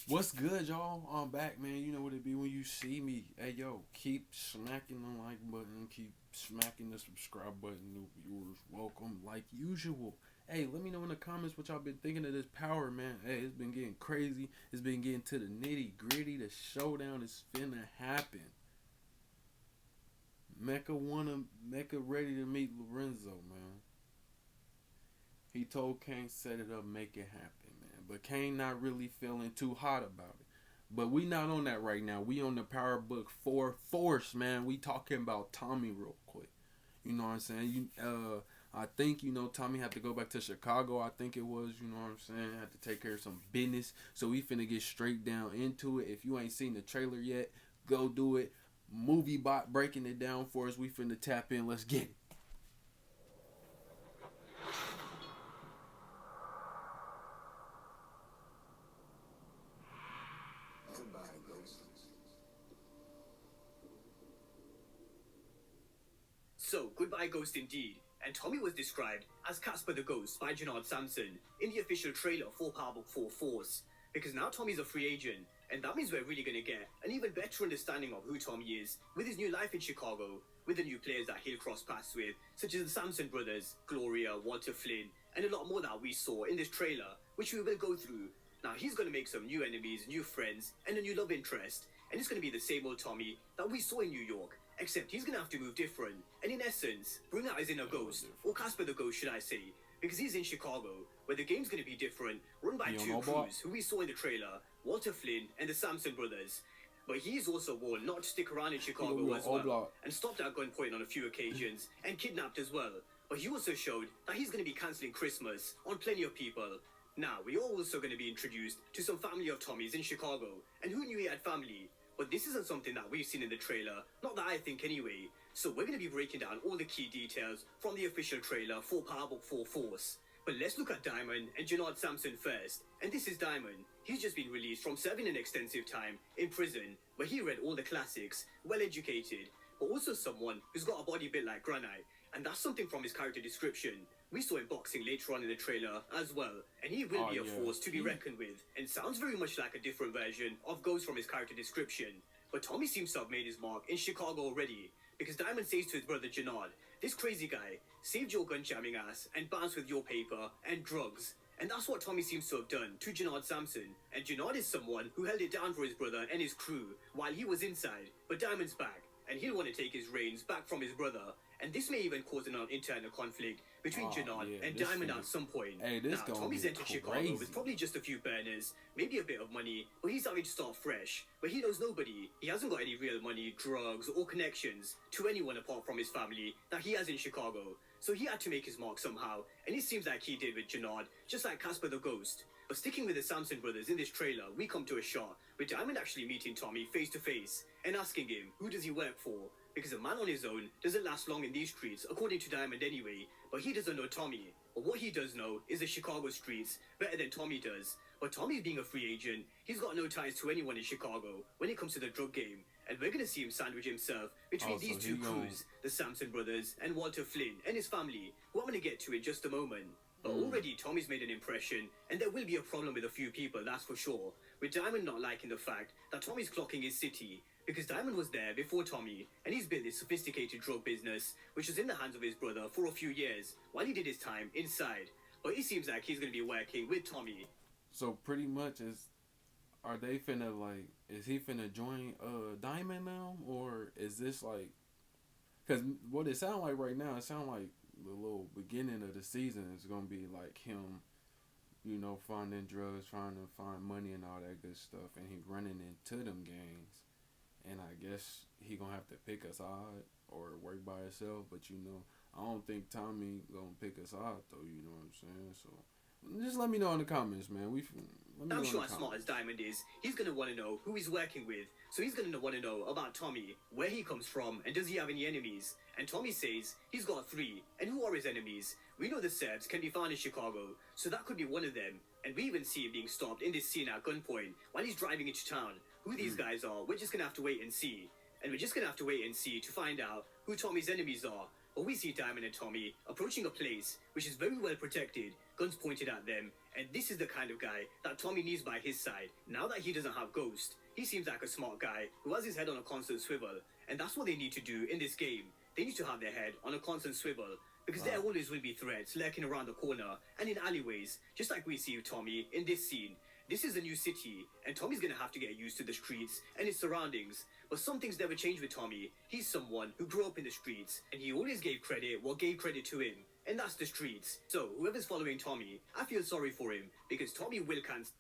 What's good, y'all? I'm back, man. You know what it be when you see me. Hey, yo, keep smacking the like button, keep smacking the subscribe button. New viewers, welcome, like usual. Hey, let me know in the comments what y'all been thinking of this power, man. Hey, it's been getting crazy. It's been getting to the nitty gritty. The showdown is finna happen. Mecca ready to meet Lorenzo, man. He told Kane set it up, make it happen, man. But Kane not really feeling too hot about it. But we not on that right now. We on the Power Book 4 Force, man. We talking about Tommy real quick. You know what I'm saying? I think Tommy had to go back to Chicago. I think it was. You know what I'm saying? Had to take care of some business. So we finna get straight down into it. If you ain't seen the trailer yet, go do it. Movie bot breaking it down for us. We finna tap in. Let's get it. So, goodbye Ghost indeed, and Tommy was described as Casper the Ghost by Janard Sampson in the official trailer for Powerbook 4 Force, because now Tommy's a free agent, and that means we're really going to get an even better understanding of who Tommy is with his new life in Chicago, with the new players that he'll cross paths with, such as the Sampson brothers, Gloria, Walter Flynn, and a lot more that we saw in this trailer, which we will go through. Now, he's going to make some new enemies, new friends, and a new love interest, and it's going to be the same old Tommy that we saw in New York. Except he's gonna have to move different, and in essence, bring out his inner ghost, or Casper the Ghost, should I say, because he's in Chicago, where the game's gonna be different, run by two crews who we saw in the trailer, Walter Flynn and the Sampson brothers. But he's also warned not to stick around in Chicago as well, and stopped at gunpoint on a few occasions, and kidnapped as well. But he also showed that he's gonna be cancelling Christmas on plenty of people. Now, we're also gonna be introduced to some family of Tommies in Chicago, and who knew he had family? But this isn't something that we've seen in the trailer, not that I think anyway. So we're going to be breaking down all the key details from the official trailer for Powerbook 4 Force. But let's look at Diamond and Janard Sampson first. And this is Diamond. He's just been released from serving an extensive time in prison, where he read all the classics, well educated, but also someone who's got a body built like granite. And that's something from his character description. We saw him boxing later on in the trailer as well, and he will be a force to be reckoned with, and sounds very much like a different version of Ghost from his character description. But Tommy seems to have made his mark in Chicago already, because Diamond says to his brother Janard, this crazy guy saved your gun jamming ass and bounced with your paper and drugs. And that's what Tommy seems to have done to Janard Sampson. And Janard is someone who held it down for his brother and his crew while he was inside, but Diamond's back, and he'll want to take his reins back from his brother. And this may even cause an internal conflict between Janard and Diamond at some point. Hey, now, Tommy's entered Chicago with probably just a few burners, maybe a bit of money, but he's having to start fresh. But he knows nobody. He hasn't got any real money, drugs, or connections to anyone apart from his family that he has in Chicago. So he had to make his mark somehow, and it seems like he did with Janard, just like Casper the Ghost. But sticking with the Sampson brothers in this trailer, we come to a shot with Diamond actually meeting Tommy face to face and asking him, who does he work for? Because a man on his own doesn't last long in these streets, according to Diamond anyway, but he doesn't know Tommy. But what he does know is the Chicago streets better than Tommy does. But Tommy being a free agent, he's got no ties to anyone in Chicago when it comes to the drug game. And we're going to see him sandwich himself between these two crews, the Sampson brothers and Walter Flynn and his family, who I'm going to get to in just a moment. But already Tommy's made an impression, and there will be a problem with a few people, that's for sure. With Diamond not liking the fact that Tommy's clocking his city, because Diamond was there before Tommy, and he's built this sophisticated drug business, which was in the hands of his brother for a few years, while he did his time inside. But it seems like he's going to be working with Tommy. So pretty much are they finna is he finna join Diamond now, or is this like, because what it sound like right now, it sound like the little beginning of the season is gonna be like him, finding drugs, trying to find money and all that good stuff, and he running into them gangs, and I guess he gonna have to pick a side or work by himself. But I don't think Tommy gonna pick a side though. You know what I'm saying? So just let me know in the comments, man. I'm sure as smart as Diamond is, he's going to want to know who he's working with. So he's going to want to know about Tommy, where he comes from, and does he have any enemies? And Tommy says he's got 3. And who are his enemies? We know the Serbs can be found in Chicago, so that could be one of them. And we even see him being stopped in this scene at gunpoint while he's driving into town. Who these guys are, we're just going to have to wait and see. And we're just going to have to wait and see to find out who Tommy's enemies are. But we see Diamond and Tommy approaching a place which is very well protected, guns pointed at them, And this is the kind of guy that Tommy needs by his side. Now that he doesn't have Ghost, he seems like a smart guy who has his head on a constant swivel. And that's what they need to do in this game. They need to have their head on a constant swivel. Because there always will be threats lurking around the corner and in alleyways, just like we see with Tommy in this scene. This is a new city, and Tommy's gonna have to get used to the streets and its surroundings. But some things never change with Tommy. He's someone who grew up in the streets, and he always gave credit what gave credit to him. And that's the streets. So, whoever's following Tommy, I feel sorry for him, because Tommy will cancel.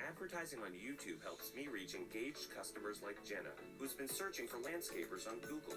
Advertising on YouTube helps me reach engaged customers like Jenna, who's been searching for landscapers on Google.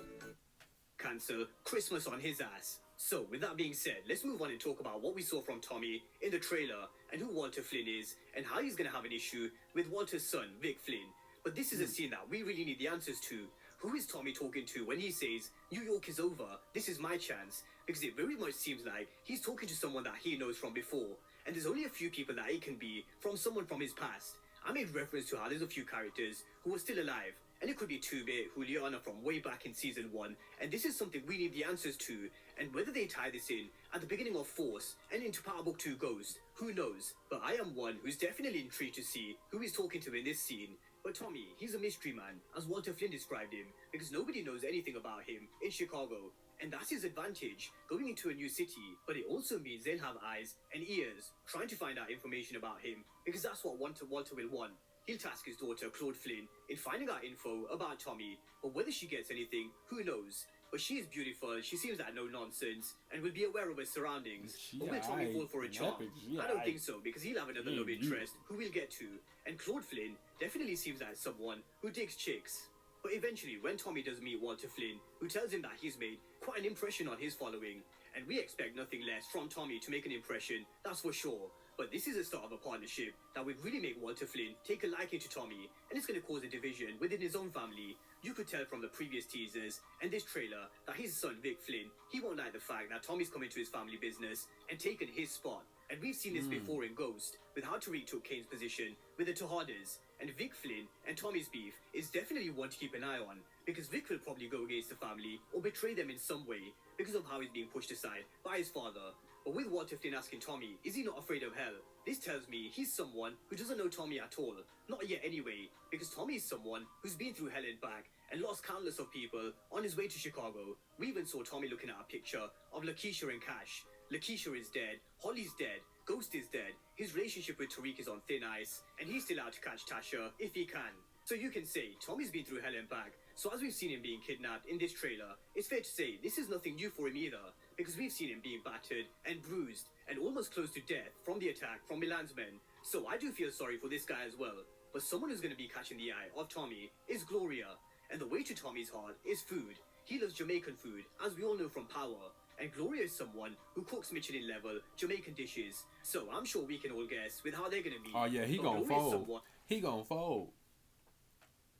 Cancel Christmas on his ass. So, with that being said, let's move on and talk about what we saw from Tommy in the trailer and who Walter Flynn is and how he's going to have an issue with Walter's son, Vic Flynn. But this is a scene that we really need the answers to. Who is Tommy talking to when he says, New York is over, this is my chance? Because it very much seems like he's talking to someone that he knows from before. And there's only a few people that it can be from someone from his past. I made reference to how there's a few characters who are still alive. And it could be 2-Bit, Juliana from way back in Season 1. And this is something we need the answers to. And whether they tie this in at the beginning of Force and into Power Book 2 Ghost, who knows? But I am one who's definitely intrigued to see who he's talking to in this scene. But Tommy, he's a mystery man, as Walter Flynn described him, because nobody knows anything about him in Chicago. And that's his advantage, going into a new city. But it also means they'll have eyes and ears trying to find out information about him, because that's what Walter will want. He'll task his daughter, Claude Flynn, in finding out info about Tommy, but whether she gets anything, who knows? But she is beautiful, she seems like no nonsense, and will be aware of her surroundings. But will Tommy fall for a charm? I don't think so, because he'll have another love interest, who we'll get to. And Claude Flynn definitely seems like someone who digs chicks. But eventually, when Tommy does meet Walter Flynn, who tells him that he's made quite an impression on his following, and we expect nothing less from Tommy to make an impression, that's for sure. But this is the start of a partnership that would really make Walter Flynn take a liking to Tommy, and it's going to cause a division within his own family. You could tell from the previous teasers and this trailer that his son Vic Flynn, he won't like the fact that Tommy's come into his family business and taken his spot. And we've seen this before in Ghost, with how Tariq took Kane's position with the Tejadas. And Vic Flynn and Tommy's beef is definitely one to keep an eye on, because Vic will probably go against the family or betray them in some way because of how he's being pushed aside by his father. But with Walter Flynn asking Tommy, is he not afraid of hell? This tells me he's someone who doesn't know Tommy at all. Not yet anyway, because Tommy is someone who's been through hell and back and lost countless of people on his way to Chicago. We even saw Tommy looking at a picture of Lakeisha and Cash. Lakeisha is dead, Holly's dead, Ghost is dead, his relationship with Tariq is on thin ice, and he's still out to catch Tasha if he can. So you can say Tommy's been through hell and back. So as we've seen him being kidnapped in this trailer, it's fair to say this is nothing new for him either, because we've seen him being battered and bruised and almost close to death from the attack from Milan's men. So I do feel sorry for this guy as well. But someone who's going to be catching the eye of Tommy is Gloria. And the way to Tommy's heart is food. He loves Jamaican food, as we all know from Power. And Gloria is someone who cooks Michelin level Jamaican dishes. So I'm sure we can all guess with how they're going to be. Oh yeah, he gonna fold. He gonna fold.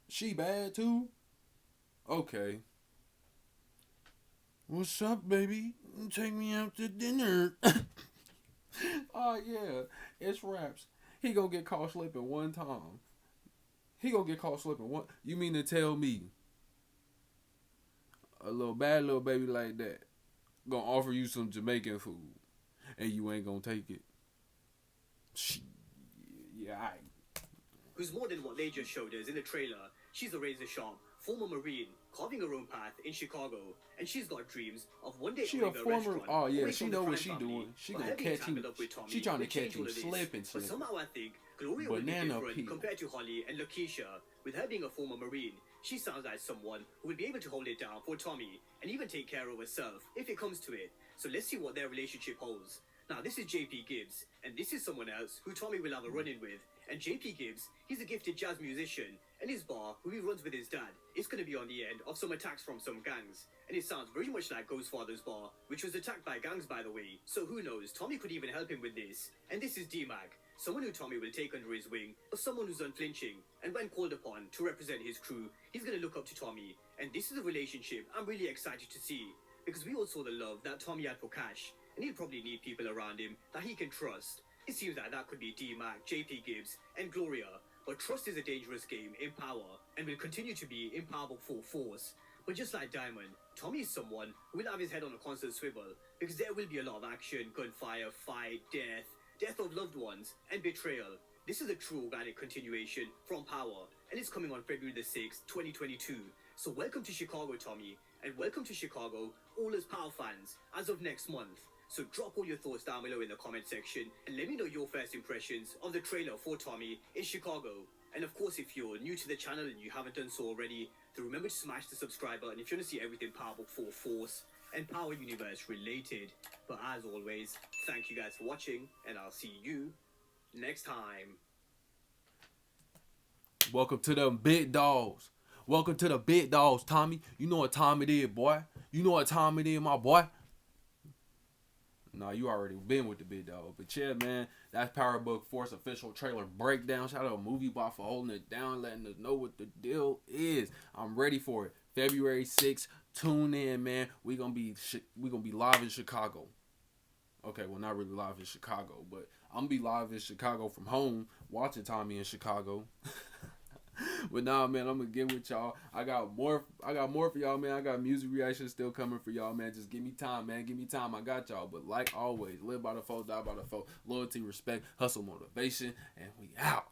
She bad too? Okay. What's up, baby? Take me out to dinner. Oh yeah, it's raps. He gonna get caught slipping one time. He gonna get caught slipping one. You mean to tell me a little bad little baby like that gonna offer you some Jamaican food and you ain't gonna take it? Yeah, who's more than what they just showed us in the trailer. She's a razor sharp former Marine, carving her own path in Chicago, and she's got dreams of one day owning a restaurant. Oh yeah, she know what she doing. She gonna catch him. She trying to catch him slipping. But somehow I think Gloria will be different compared to Holly and Lakeisha. With her being a former Marine, she sounds like someone who will be able to hold it down for Tommy and even take care of herself if it comes to it. So let's see what their relationship holds. Now this is JP Gibbs, and this is someone else who Tommy will have a run-in with. And JP Gibbs, he's a gifted jazz musician, and his bar, who he runs with his dad, is going to be on the end of some attacks from some gangs. And it sounds very much like Ghostfather's bar, which was attacked by gangs, by the way. So who knows, Tommy could even help him with this. And this is D-Mac, someone who Tommy will take under his wing, but someone who's unflinching. And when called upon to represent his crew, he's going to look up to Tommy. And this is a relationship I'm really excited to see, because we all saw the love that Tommy had for Cash, and he'll probably need people around him that he can trust. It seems like that could be D-Mac, JP Gibbs, and Gloria. But trust is a dangerous game in Power, and will continue to be in Power Book 4 Force. But just like Diamond, Tommy is someone who will have his head on a constant swivel, because there will be a lot of action, gunfire, fight, death, death of loved ones, and betrayal. This is a true organic continuation from Power, and it's coming on February the 6th, 2022. So welcome to Chicago, Tommy, and welcome to Chicago, all as Power fans, as of next month. So drop all your thoughts down below in the comment section, and let me know your first impressions of the trailer for Tommy in Chicago. And of course, if you're new to the channel and you haven't done so already, then remember to smash the subscribe button if you want to see everything Power Book 4 Force and Power Universe related. But as always, thank you guys for watching, and I'll see you next time. Welcome to them big dogs. Welcome to the big dogs, Tommy. You know what time it is, boy. You know what time it is, my boy. Nah, you already been with the big dog. But yeah, man, that's Power Book Force official trailer breakdown. Shout out to Movie Bot for holding it down, letting us know what the deal is. I'm ready for it. February 6th. Tune in, man. We gonna be live in Chicago. Okay, well, not really live in Chicago, but I'm gonna be live in Chicago from home, watching Tommy in Chicago. But nah, man, I'm gonna get with y'all. I got more for y'all, man. I got music reactions still coming for y'all, man. Just give me time, man. Give me time. I got y'all. But like always, live by the foe, die by the foe. Loyalty, respect, hustle, motivation, and we out.